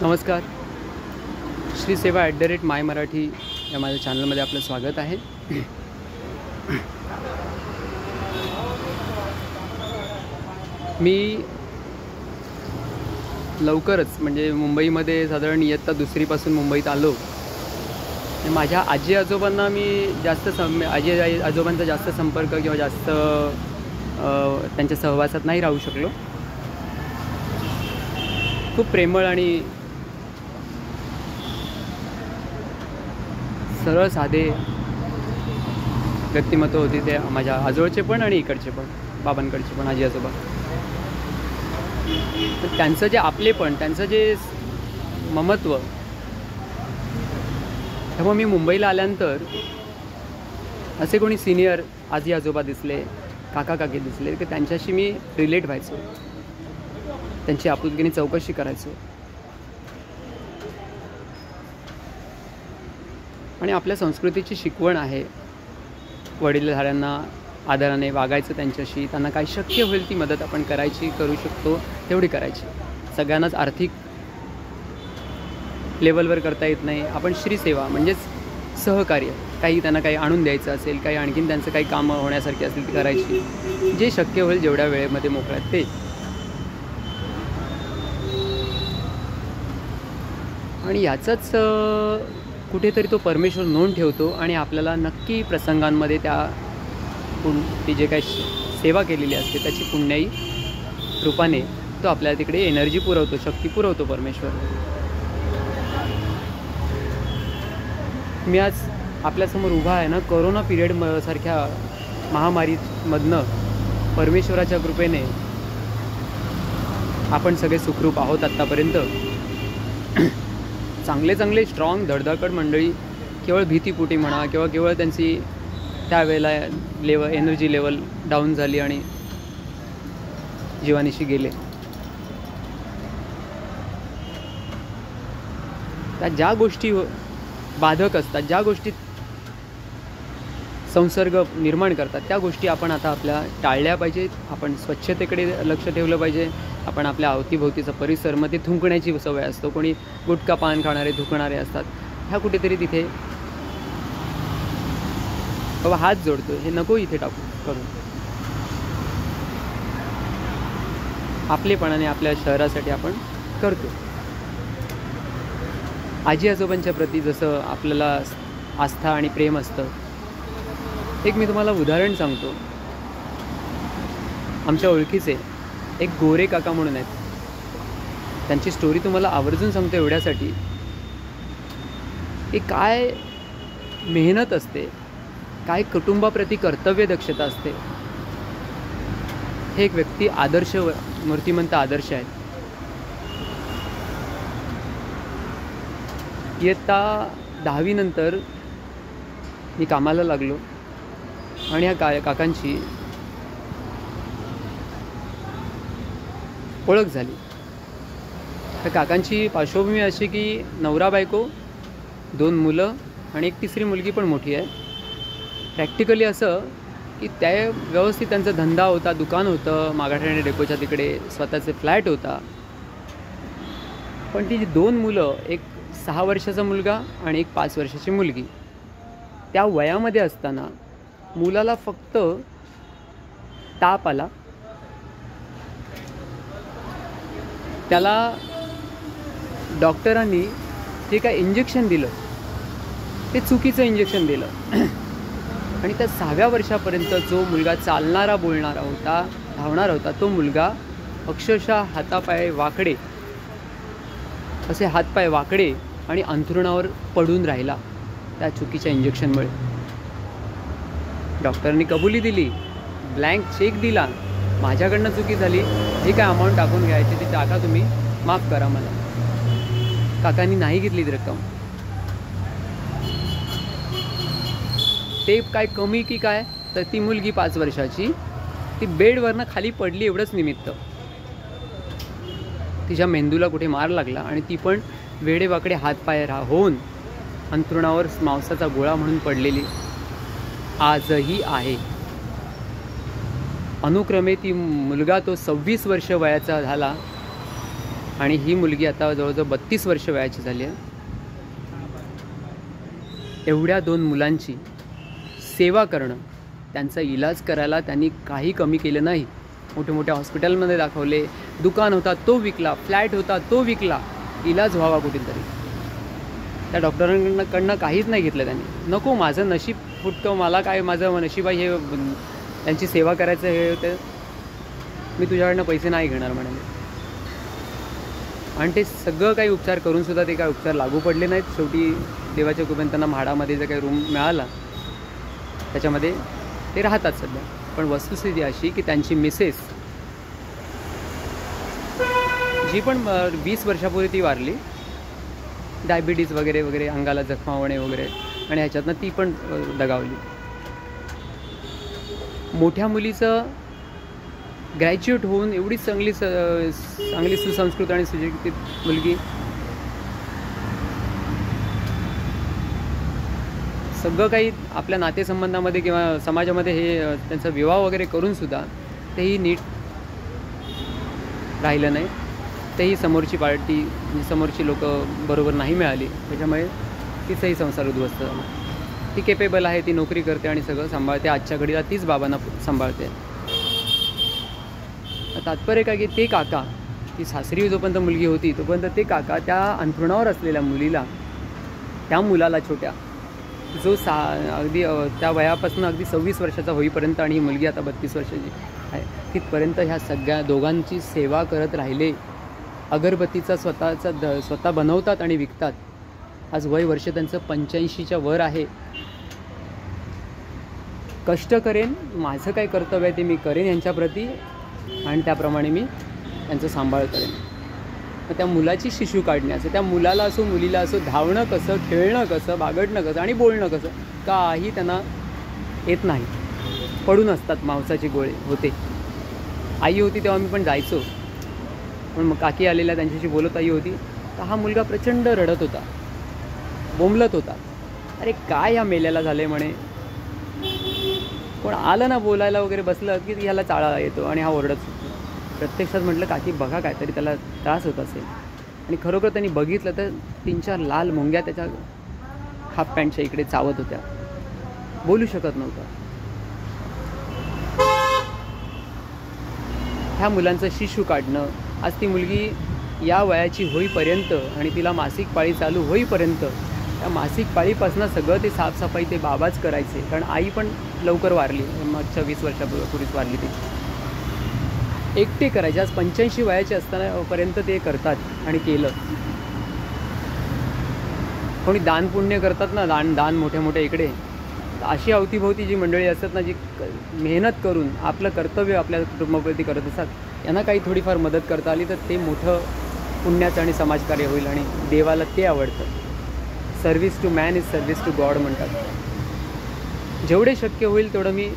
नमस्कार. श्री सेवा @माय मराठी या माझ्या चॅनलमध्ये आपलं स्वागत आहे. मी लवकरच म्हणजे मुंबईमध्ये साधारण इयत्ता दुसरीपासून मुंबईत आलो. माझ्या आजी आजोबांना मी जास्त आजी आजोबांचा जास्त संपर्क किंवा जास्त त्यांच्या सहवासात नाही राहू शकलो. खूप प्रेमळ आणि सरळ साधे व्यक्तिमत्व होते ते माझ्या आजोळचे पण आणि इकडचे पण, बाबांकडचे पण, आजी आजोबा. तर त्यांचं जे आपलेपण, त्यांचं जे ममत्व, तेव्हा मी मुंबईला आल्यानंतर असे कोणी सिनियर आजी आजोबा दिसले, काका काकी दिसले की त्यांच्याशी मी रिलेट व्हायचो, त्यांची आपुलकीने चौकशी करायचो. आणि आपल्या संस्कृतीची शिकवण आहे वडीलधाऱ्यांना आदराने वागायचं, त्यांच्याशी त्यांना काय शक्य होईल ती मदत आपण करायची, करू शकतो तेवढी करायची. सगळ्यांनाच आर्थिक लेवलवर करता येत नाही. आपण श्रीसेवा म्हणजेच सहकार्य, काही त्यांना काही आणून द्यायचं असेल, काही आणखीन त्यांचं काही कामं होण्यासारखी असेल ती करायची, जे शक्य होईल जेवढ्या वेळेमध्ये मोकळ्यात ते. आणि याचाच कुठेतरी तो परमेश्वर नोंद ठेवतो आणि आपल्याला नक्की प्रसंगांमध्ये ती जे काही सेवा केलेली असते त्याची पुण्याई रूपाने तो आपल्याला तिकडे एनर्जी पुरवतो, शक्ती पुरवतो परमेश्वर. मी आज आपल्यासमोर उभा आहे ना, कोरोना पिरियड सारख्या महामारीमधनं परमेश्वराच्या कृपेने आपण सगळे सुखरूप आहोत आत्तापर्यंत. चांगले स्ट्रॉंग धडधाकड मंडळी केवळ भीतीपोटी म्हणा किंवा केवळ त्यांची त्यावेळेला एनर्जी लेवल डाऊन झाली आणि जीवानिशी गेले. त्या ज्या गोष्टी बाधक असतात, ज्या गोष्टी संसर्ग निर्माण करतात, त्या गोष्टी आपण आता आपल्या टाळल्या पाहिजेत. आपण स्वच्छतेकडे लक्ष ठेवलं पाहिजे. आपण आपल्या अवतीभोवतीचा परिसर, मध्ये थुंकण्याची सवय असतो, कोणी गुटखा पान खाणारे थुंकणारे असतात, ह्या कुठेतरी तिथे बाबा हात जोडतो, हे नको इथे टाकू करून. आपलेपणाने आपल्या शहरासाठी आपण करतो. आजी आजोबांच्या प्रती जसं आपल्याला आस्था आणि प्रेम असतं. एक मी तुम्हाला उदाहरण सांगतो. आमच्या ओळखीचे एक गोरे काका म्हणून आहेत. त्यांची स्टोरी तुम्हाला आवर्जून सांगतो एवढ्यासाठी की काय मेहनत असते, काय कुटुंबाप्रती कर्तव्य दक्षता असते. हे एक व्यक्ती आदर्श, मूर्तिमंत आदर्श आहेत. इयत्ता 10वी नंतर मी कामाला लागलो आणि ह्या काकांची ओळख झाली. त्या काकांची पार्श्वभूमी अशी की नवरा बायको, 2 मुलं आणि एक तिसरी मुलगी पण मोठी आहे. प्रॅक्टिकली असं की त्या व्यवस्थित त्यांचा धंदा होता, दुकान होतं, मागाठाणे डेपोच्या तिकडे स्वतःचे फ्लॅट होता. पण ती 2 मुलं, एक 6 वर्षाचा मुलगा आणि एक 5 वर्षाची मुलगी, त्या वयामध्ये असताना मुलाला फक्त ताप आला. त्याला डॉक्टरांनी जे काय इंजेक्शन दिलं ते चुकीचं इंजेक्शन दिलं. आणि त्या 6व्या वर्षापर्यंत जो मुलगा चालणारा, बोलणारा होता, धावणारा होता, तो मुलगा अक्षरशः हातापाय वाकडे, असे हातपाय वाकडे आणि अंथरुणावर पडून राहिला त्या चुकीच्या इंजेक्शनमुळे. डॉक्टरांनी कबुली दिली, ब्लँक चेक दिला, माझ्याकडनं चुकी झाली, जी काय अमाऊंट टाकून घ्यायची ती टाका, तुम्ही माफ करा मला. काकांनी नाही घेतली ती रक्कम. ते काय कमी की काय, तर ती मुलगी 5 वर्षाची ती बेडवरनं खाली पडली एवढंच निमित्त. तिच्या मेंदूला कुठे मार लागला आणि ती पण वेडेवाकडे हातपाय होऊन अंथरुणावर मांसाचा गोळा म्हणून पडलेली आजही आहे. अनुक्रमे ती मुलगा तो 26 वर्ष वयाचा झाला आणि ही मुलगी आता जवळजवळ 32 वर्ष वयाची झाली आहे. एवढ्या 2 मुलांची सेवा करणं, त्यांचा इलाज करायला त्यांनी काही कमी केलं नाही. मोठे मोठ्या हॉस्पिटलमध्ये दाखवले, दुकान होता तो विकला, फ्लॅट होता तो विकला, इलाज व्हावा कुठेतरी. त्या डॉक्टरांकडनं काहीच नाही घेतलं त्यांनी. नको माझं नशीब फुटकं, मला काय माझं नशीब आहे हे, त्यांची सेवा करायचं हे होतं, मी तुझ्याकडनं पैसे नाही घेणार म्हणाले. आणि ते सगळं काही उपचार करूनसुद्धा ते काय उपचार लागू पडले नाहीत. शेवटी देवाच्या कृपेने त्यांना म्हाडामध्ये जे काही रूम मिळाला त्याच्यामध्ये ते राहतात सध्या. पण वस्तुस्थिती अशी की त्यांची मिसेस जी पण 20 वर्षापूर्वी ती वारली, डायबिटीज वगैरे वगैरे, अंगाला जखमा होणे वगैरे, आणि ह्याच्यातनं ती पण दगावली. मोठ्या मुलीचं ग्रॅज्युएट होऊन एवढी चांगली सुसंस्कृत आणि सुशिक्षित मुलगी, सगळं काही आपल्या नातेसंबंधामध्ये किंवा समाजामध्ये हे त्यांचा विवाह वगैरे करूनसुद्धा तेही नीट राहिलं नाही. तेही समोरची पार्टी, समोरची लोक बरोबर नाही मिळाली, त्याच्यामुळे तिचाही संसार उद्ध्वस्त झाला. ती केपेबल आहे, ती नोकरी करते आणि सगळं सांभाळते. आजच्या घडीला तीच बाबांना सांभाळते. तात्पर्य काय की ते काका, ती सासरी जोपर्यंत मुलगी होती तोपर्यंत ते काका त्या अंथरुणावर असलेल्या मुलीला, त्या मुलाला छोट्या, जो अगदी त्या वयापासून अगदी 26 वर्षाचा होईपर्यंत, आणि ही मुलगी आता 32 वर्षाची आहे, तिथपर्यंत ह्या सगळ्या दोघांची सेवा करत राहिले. अगरबत्तीचा स्वतः बनवतात आणि विकतात. आज वर्ष त्यांचं 85च्या वर आहे. कष्ट करेन, माझं काय कर्तव्य आहे ते मी करेन यांच्याप्रती, आणि त्याप्रमाणे मी त्यांचं सांभाळ करेन. मग त्या मुलाची शिशू काढण्याचं, त्या मुलाला असो मुलीला असो, धावणं कसं, खेळणं कसं, बागडणं कसं आणि बोलणं कसं, काही त्यांना येत नाही. पडून असतात, मांसाचे गोळे होते. आई होती तेव्हा मी पण जायचो, पण मग काकी आलेल्या त्यांच्याशी बोलत आई होती, तर हा मुलगा प्रचंड रडत होता, बोंबलत होता. अरे काय ह्या मेल्याला झाले म्हणे. कोण आलं ना बोलायला वगैरे बसलं की ह्याला चाळा येतो आणि हा ओरडत सुटतो. प्रत्यक्षात म्हटलं काकी बघा काहीतरी त्याला त्रास होत असेल. आणि खरोखर त्यांनी बघितलं तर 3-4 लाल मुंग्या त्याच्या हाफ पॅन्टच्या इकडे चावत होत्या. बोलू शकत नव्हता. ह्या मुलांचं शिशू काढणं, आज ती मुलगी या वयाची होईपर्यंत आणि तिला मासिक पाळी चालू होईपर्यंत, त्या मासिक पाळीपासून सगळं ते साफसफाई ते बाबाच करायचे. कारण आई पण लवकर वारली, मागच्या 20 वर्षापूर्वीच वारली ती. एकटे करायचे. आज 85 वयाचे असतानापर्यंत ते करतात आणि केलं. कोणी दान पुण्य करतात ना, दान मोठ्या मोठ्या इकडे, अशी अवतीभोवती जी मंडळी असतात ना, जी मेहनत करून आपलं कर्तव्य आपल्या कुटुंबाप्रती करत असतात, यांना काही थोडीफार मदत करता आली तर ते मोठं पुण्याचं आणि समाजकार्य होईल. आणि देवाला ते आवडतं. Service to man is service to God म्हणतात. जेवढे शक्य होईल तेवढं मी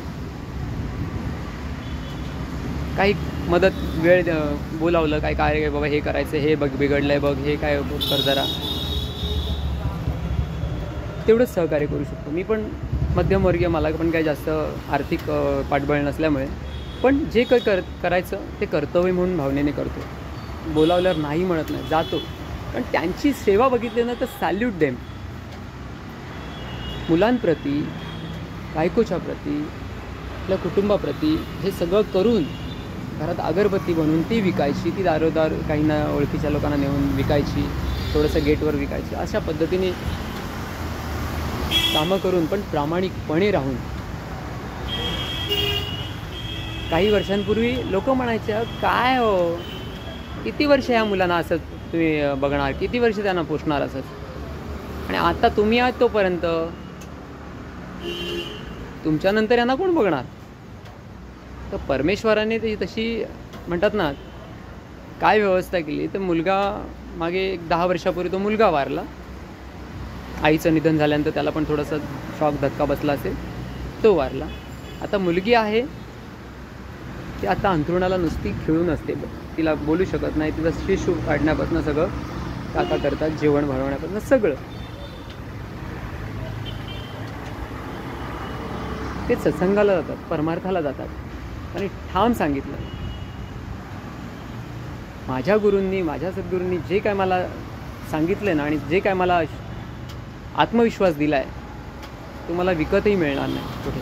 काही मदत, वेळ बोलावलं, काय बाबा हे करायचं, हे बघ बिघडलं आहे बघ, हे काय कर जरा, तेवढंच सहकार्य करू शकतो. मी पण मध्यमवर्गीय, मला पण काही जास्त आर्थिक पाठबळ नसल्यामुळे, पण जे काही करायचं ते कर्तव्य म्हणून भावनेने करतो. बोलावल्यावर नाही म्हणत नाही, जातो. पण त्यांची सेवा बघितली ना तर सॅल्यूट देम. मुलांप्रती, बायकोच्या प्रती, आपल्या कुटुंबाप्रती हे सगळं करून घरात अगरबत्ती बनवून ती विकायची, ती दारोदार काहींना ओळखीच्या लोकांना नेऊन विकायची, थोडंसं गेटवर विकायची, अशा पद्धतीने कामं करून पण प्रामाणिकपणे राहून. काही वर्षांपूर्वी लोक म्हणायचे, काय हो किती वर्ष ह्या मुलांना असं तुम्ही बघणार, किती वर्ष त्यांना पोषणार असंच, आणि आता तुम्ही आहात तोपर्यंत तुमच्यानंतर यांना कोण बघणार. तर परमेश्वराने ती तशी म्हणतात ना काय व्यवस्था केली. तर मुलगा मागे 10 वर्षापूर्वी तो मुलगा वारला. आईचं निधन झाल्यानंतर त्याला पण थोडासा शॉक धक्का बसला असेल, तो वारला. आता मुलगी आहे ती आता अंथरुणाला नुसती खेळून असते, तिला बोलू शकत नाही. तिचा शिशू काढण्यापासून सगळं काका करतात, जेवण बनवण्यापासून सगळं. ते सत्संगाला जातात, परमार्थाला जातात, आणि ठाम सांगितलं माझ्या गुरूंनी, माझ्या सद्गुरूंनी जे काय मला सांगितलं ना आणि जे काय मला आत्मविश्वास दिला आहे तो मला विकतही मिळणार नाही कुठे.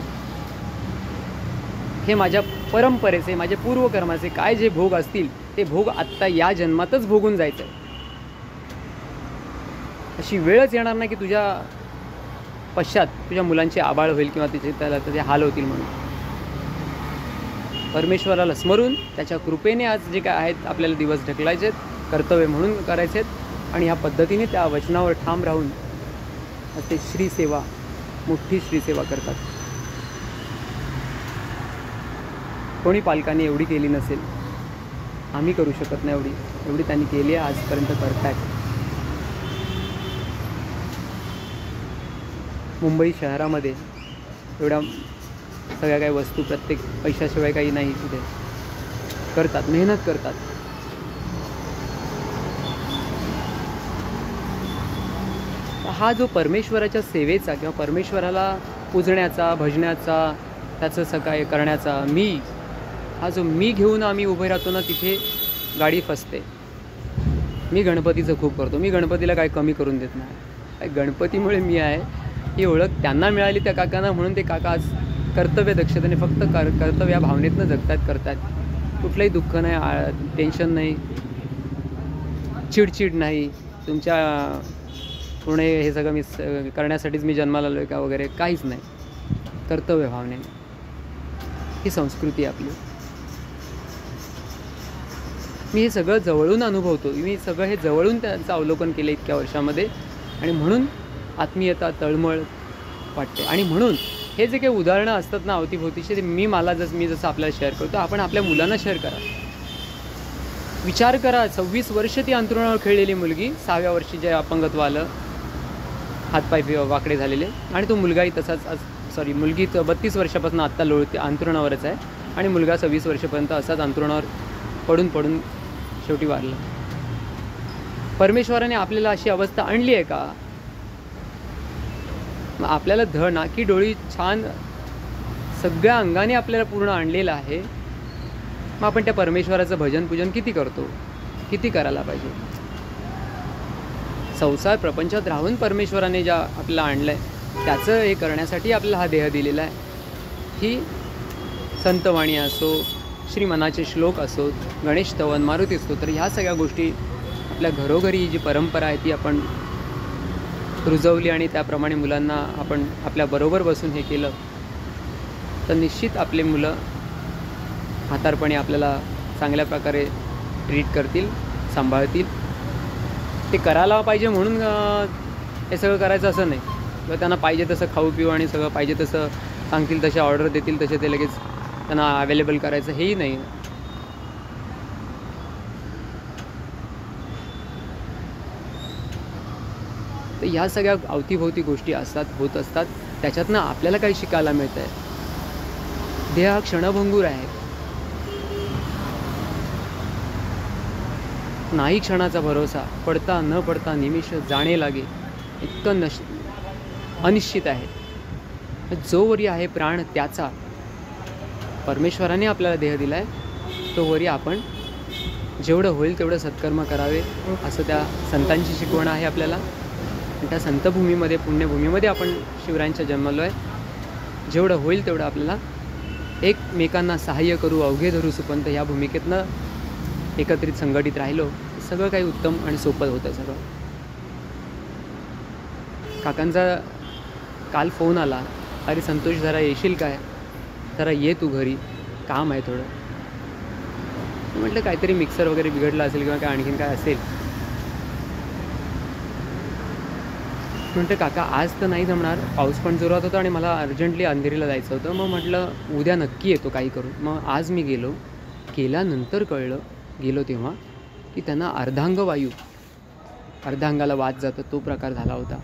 हे माझ्या परंपरेचे, माझ्या पूर्वकर्माचे काय जे भोग असतील ते भोग आत्ता या जन्मातच भोगून जायचं आहे. अशी वेळच येणार नाही की तुझ्या पश्चात तुझ्या मुलांची आबाळ होईल किंवा त्याचे हाल होतील म्हणून. परमेश्वराला स्मरून त्याच्या कृपेने आज जे काय आहेत आपल्याला दिवस ढकलायचे आहेत, कर्तव्य म्हणून करायचे आहेत आणि ह्या पद्धतीने त्या वचनावर ठाम राहून ते श्रीसेवा, मोठी श्रीसेवा करतात. कोणी पालकांनी एवढी केली नसेल, आम्ही करू शकत नाही एवढी त्यांनी केली आहे, आजपर्यंत करतायत. मुंबई शहरामध्ये एवढ्या सगळ्या काही वस्तू प्रत्येक पैशाशिवाय काही नाही, तिथे करतात, मेहनत करतात. हा जो परमेश्वराच्या सेवेचा किंवा परमेश्वराला पूजण्याचा, भजण्याचा, त्याचं सकाळी करण्याचा हा जो मी घेऊन आम्ही उभे राहतो ना, तिथे गाडी फसते. मी गणपतीचं खूप करतो, मी गणपतीला काय कमी करून देत नाही. गणपतीमुळे मी आहे ही ओळख त्यांना मिळाली, त्या काकांना, म्हणून ते काका आज कर्तव्य दक्षतेने फक्त कर्तव्य या भावनेतनं जगतात. कुठलंही दुःख नाही, टेन्शन नाही, चिडचिड नाही, तुमच्या पूर्ण हे सगळं मी करण्यासाठीच मी जन्माला आलो आहे का वगैरे काहीच नाही. कर्तव्य भावनेने ही संस्कृती आहे आपली. मी हे सगळं जवळून अनुभवतो, मी सगळं हे जवळून त्याचं अवलोकन केलं इतक्या वर्षामध्ये आणि म्हणून आत्मीयता, तळमळ वाटते. आणि म्हणून हे जे काही उदाहरणं असतात ना अवतीभोवतीचे, ते मी जसं आपल्याला शेअर करतो, आपण आपल्या मुलांना शेअर करा. विचार करा, 26 वर्ष ती अंथरुणावर खेळलेली मुलगी, 6व्या वर्षी जे अपंगत्व आलं, हातपाय वाकडे झालेले, आणि तो मुलगाही तसाच मुलगी 32 वर्षापासून आत्ता लोळते, अंथरुणावरच आहे, आणि मुलगा 26 वर्षापर्यंत असाच अंथरुणावर पडून शेवटी वारला. परमेश्वराने आपल्याला अशी अवस्था आणली आहे का? मग आपल्याला नाकी डोळी छान सगळ्या अंगाने आपल्याला पूर्ण आणलेलं आहे. मग आपण त्या परमेश्वराचं भजन पूजन किती करतो, किती करायला पाहिजे? संसार प्रपंचात राहून परमेश्वराने ज्या आपल्याला आणलं आहे त्याचं हे करण्यासाठी आपल्याला हा देह दिलेला आहे. ही संतवाणी असो, श्रीमनाचे श्लोक असोत, गणेश स्तवन, मारुती स्तोत्र, ह्या सगळ्या गोष्टी आपल्या घरोघरी जी परंपरा आहे ती आपण रुजवली आणि त्याप्रमाणे मुलांना आपण आपल्याबरोबर बसून हे केलं तर निश्चित आपले मुलं म्हातारपणी आपल्याला चांगल्या प्रकारे ट्रीट करतील, सांभाळतील. ते करायला पाहिजे म्हणून हे सगळं करायचं असं नाही, किंवा त्यांना पाहिजे तसं खाऊ पिऊ आणि सगळं पाहिजे तसं सांगतील तसे ऑर्डर देतील तसे ते लगेच त्यांना अवेलेबल करायचं, हेही नाही. तर ह्या सगळ्या अवतीभोवती गोष्टी होत असतात, त्याच्यातनं आपल्याला काही शिकायला मिळतं आहे. देह हा क्षणभंगूर आहे, नाही क्षणाचा भरोसा, पडता न पडता निमिष जाणे लागे, इतकं अनिश्चित आहे. जो वरी आहे प्राण त्याचा, परमेश्वराने आपल्याला देह दिला आहे, तो वरी आपण जेवढं होईल तेवढं सत्कर्म करावे असं त्या संतांची शिकवण आहे आपल्याला. आणि त्या संतभूमीमध्ये, पुण्यभूमीमध्ये आपण शिवरायांच्या जन्मलो आहे. जेवढं होईल तेवढं आपल्याला एकमेकांना सहाय्य करू, अवघे धरू सुपंत, ह्या भूमिकेतनं एकत्रित संघटित राहिलो, सगळं काही उत्तम आणि सोपं होतं सगळं. काकांचा काल फोन आला, अरे संतोष जरा येशील काय, जरा ये तू घरी, काम आहे थोडं. म्हटलं काहीतरी मिक्सर वगैरे बिघडला असेल किंवा काय आणखीन काय असेल. म्हटलं काका आज तर नाही जमणार, पाऊस पण जोरात होता आणि मला अर्जंटली अंधेरीला जायचं होतं. मग म्हटलं उद्या नक्की येतो काही करून. मग आज मी गेल्यानंतर गेलो तेव्हा की त्यांना अर्धांगाला वाद जातं तो प्रकार झाला होता.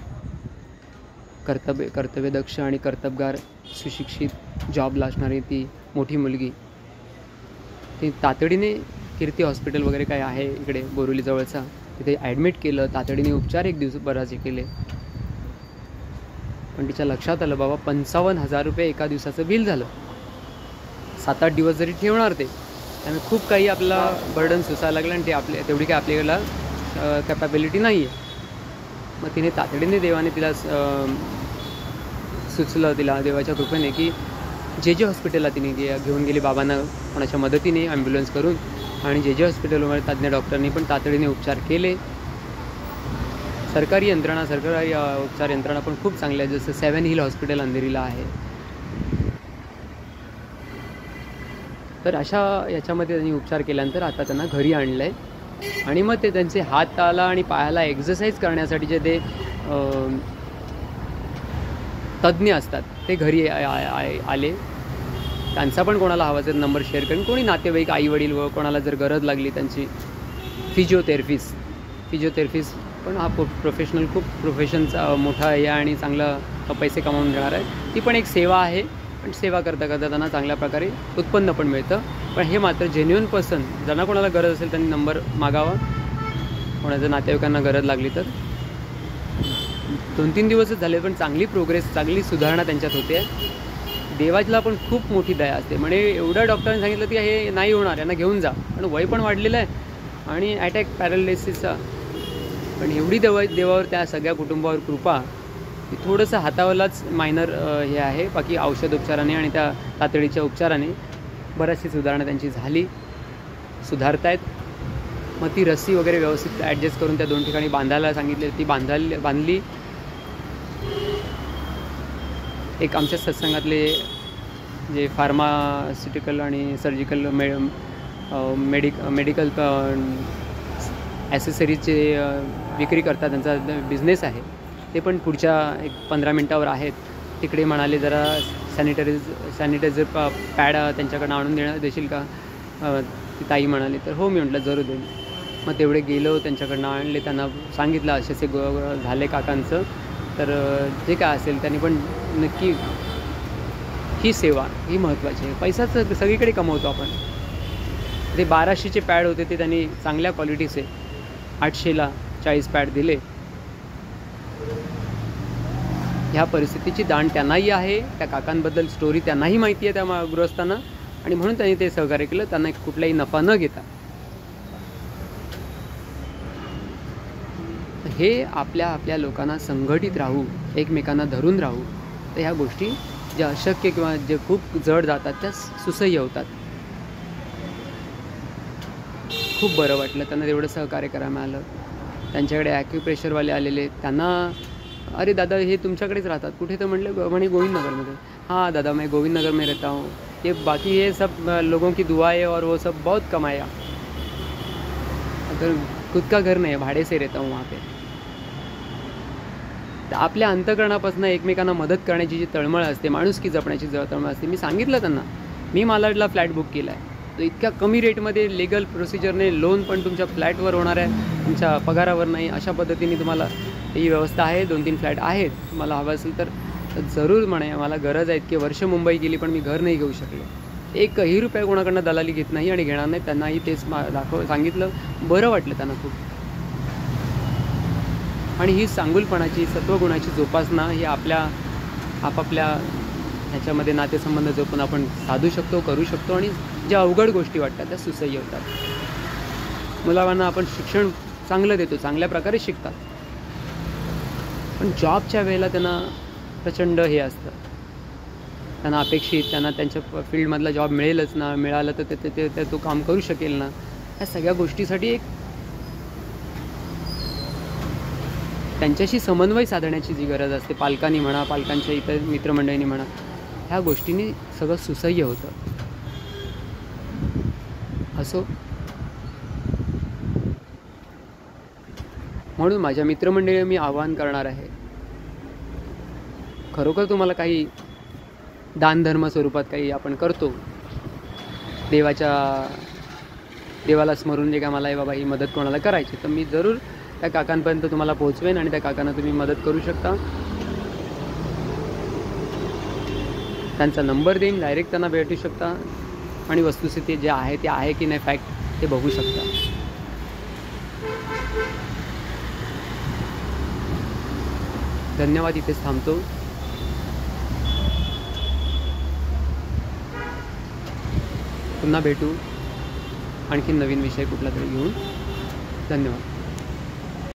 कर्तव्यदक्ष आणि कर्तबगार, सुशिक्षित, जॉबला असणारी ती मोठी मुलगी, ती तातडीने कीर्ती हॉस्पिटल वगैरे काय आहे इकडे बोरिवलीजवळचा, तिथे ॲडमिट केलं. तातडीने उपचार 1 दिवस बराचे केले. पण तिच्या लक्षात आलं बाबा 55,000 रुपये एका दिवसाचं बिल झालं. 7-8 दिवस जरी ठेवणार ते त्यामुळे खूप काही आपला बर्डन सुसायला लागलं आणि ते तेवढी काही आपल्याला कॅपॅबिलिटी नाही आहे. मग तिने तातडीने देवाने तिला सुचलं, तिला देवाच्या कृपेने, की जे हॉस्पिटलला तिने घेऊन गेली बाबांना कोणाच्या मदतीने ॲम्ब्युलन्स करून, आणि जे हॉस्पिटलवर तज्ज्ञ डॉक्टरांनी पण तातडीने उपचार केले. सरकारी उपचार यंत्रणा पण खूप चांगल्या आहे, जसं 7 हिल हॉस्पिटल अंधेरीला आहे. तर अशा याच्यामध्ये त्यांनी उपचार केल्यानंतर आता त्यांना घरी आणलं आहे. आणि मग ते त्यांचे हाताला आणि पायाला एक्सरसाइज करण्यासाठी ते तज्ज्ञ असतात ते घरी आले. त्यांचा पण कोणाला हवा असेल नंबर शेअर करेन, कोणी नातेवाईक, आईवडील व कोणाला जर गरज लागली त्यांची. फिजिओथेरपिस्ट पण हा प्रोफेशनल, खूप प्रोफेशनचा मोठा आहे आणि चांगला पैसे कमावून देणार आहे. ती पण एक सेवा आहे, पण सेवा करता करता त्यांना चांगल्या प्रकारे उत्पन्न पण मिळतं. पण हे मात्र जेन्युइन पर्सन, ज्यांना कोणाला गरज असेल त्यांनी नंबर मागावा, कोणाच्या नातेवाईकांना गरज लागली तर. 2-3 दिवसच झाले, पण चांगली प्रोग्रेस, चांगली सुधारणा त्यांच्यात होते. देवाला पण खूप मोठी दया असते. म्हणजे एवढ्या डॉक्टरांनी सांगितलं की हे नाही होणार, यांना घेऊन जा, पण वय पण वाढलेलं आहे आणि अटॅक, पॅरालिसिसचा. पण एवढी देवावर त्या सगळ्या कुटुंबावर कृपा, की थोडंसं हातावरलाच मायनर हे आहे. बाकी औषधोपचाराने आणि त्या तातडीच्या उपचाराने बऱ्याचशी सुधारणा त्यांची झाली, सुधारतायत. मग ती रस्सी वगैरे व्यवस्थित ॲडजस्ट करून त्या 2 ठिकाणी बांधायला सांगितली, ती बांधली. एक आमच्या सत्संगातले जे फार्मास्युटिकल आणि सर्जिकल मेडिकल ॲसेसरीजचे विक्री करतात, त्यांचा बिझनेस आहे, ते पण पुढच्या एक 15 मिनटावर आहेत. तिकडे म्हणाले जरा सॅनिटायझर पॅड त्यांच्याकडनं आणून देशील का, ती ताई म्हणाली. तर हो, मी म्हटलं जरूर देईन. मग तेवढे गेलो, त्यांच्याकडनं आणले, त्यांना सांगितलं असे झाले काकांचं. तर जे काय असेल त्यांनी पण नक्की, ही सेवा ही महत्त्वाची आहे. पैसाच सगळीकडे कमवतो आपण. ते 1200चे पॅड होते, ते त्यांनी चांगल्या क्वालिटीचे 800ला 40 पॅड दिले. ह्या परिस्थितीची जाण त्यांनाही आहे, त्या काकांबद्दल स्टोरी त्यांनाही माहिती आहे त्या गृहस्थांना, आणि म्हणून त्यांनी ते सहकार्य केलं, त्यांना कुठलाही नफा न घेता. हे आपल्या लोकांना संघटित राहू, एकमेकांना धरून राहू, तर ह्या गोष्टी ज्या अशक्य किंवा जे खूप जड जातात त्या सुसह्य होतात. खूप बरं वाटलं त्यांना तेवढं सहकार्य करायला मिळालं. त्यांच्याकडे ॲक्युप्रेशरवाले आलेले, त्यांना अरे दादा हे तुमच्याकडेच राहतात कुठे, तर म्हणे गोविंदनगरमध्ये. हाँ दादा, मैं गोविंदनगर में रहता हूँ, ये बाकी ये सब लोगों की दुआ है और वो सब बहुत कमाया, अगर खुद का घर नहीं है, भाड़े से रहता हूँ वहाँ पे. तर आपल्या अंतःकरणापासून एकमेकांना मदत करण्याची जी तळमळ असते, माणुसकी जपण्याची तळमळ असते. मी सांगितलं त्यांना, मी मालाडला फ्लॅट बुक केला आहे, तर इतक्या कमी रेटमध्ये लीगल प्रोसिजरने लोन पण तुमच्या फ्लॅटवर होणार आहे, तुमच्या पगारावर नाही. अशा पद्धतीने तुम्हाला ही व्यवस्था आहे. 2-3 फ्लॅट आहेत, मला हवं असेल तर जरूर म्हणे. मला गरज आहे. इतके वर्ष मुंबई गेली पण मी घर नाही घेऊ शकले. 1ही रुपया कोणाकडनं दलाली घेत नाही आणि घेणार नाही. त्यांनाही तेच सांगितलं. बरं वाटलं त्यांना खूप. आणि ही चांगुलपणाची, सत्वगुणाची जोपासना ही आपापल्या ह्याच्यामध्ये नातेसंबंध जपून आपण साधू शकतो, करू शकतो. आणि ज्या अवघड गोष्टी वाटतात त्या सुसह्य होतात. मुलांना आपण शिक्षण चांगलं देतो, चांगल्या प्रकारे शिकतात, पण जॉबच्या वेळेला त्यांना प्रचंड हे असतं, त्यांना अपेक्षित, त्यांना त्यांच्या फील्डमधला जॉब मिळेलच ना, मिळालं तर ते तो काम करू शकेल ना. ह्या सगळ्या गोष्टीसाठी एक त्यांच्याशी समन्वय साधण्याची जी गरज असते, पालकांनी म्हणा, पालकांच्या इतर मित्रमंडळींनी म्हणा, ह्या गोष्टींनी सगळं सुसह्य होतं. असो, म्हणून माझ्या मित्रमंडळी मी आवाहन करणार आहे, खरोखर तुम्हाला काही दानधर्म स्वरूपात काही आपण करतो, देवाला स्मरून जे काय मला आहे बाबा ही मदत कोणाला करायची, तर मी जरूर त्या काकांपर्यंत तुम्हाला पोहोचवेन आणि त्या काकांना तुम्ही मदत करू शकता. त्यांचा नंबर देईन, डायरेक्ट त्यांना भेटू शकता आणि वस्तुस्थिती जे आहे ते आहे की नाही फॅक्ट ते बघू शकता. धन्यवाद. इथेच थांबतो. पुन्हा भेटू. आणखी नवीन विषय कुठला तरी घेऊन. धन्यवाद.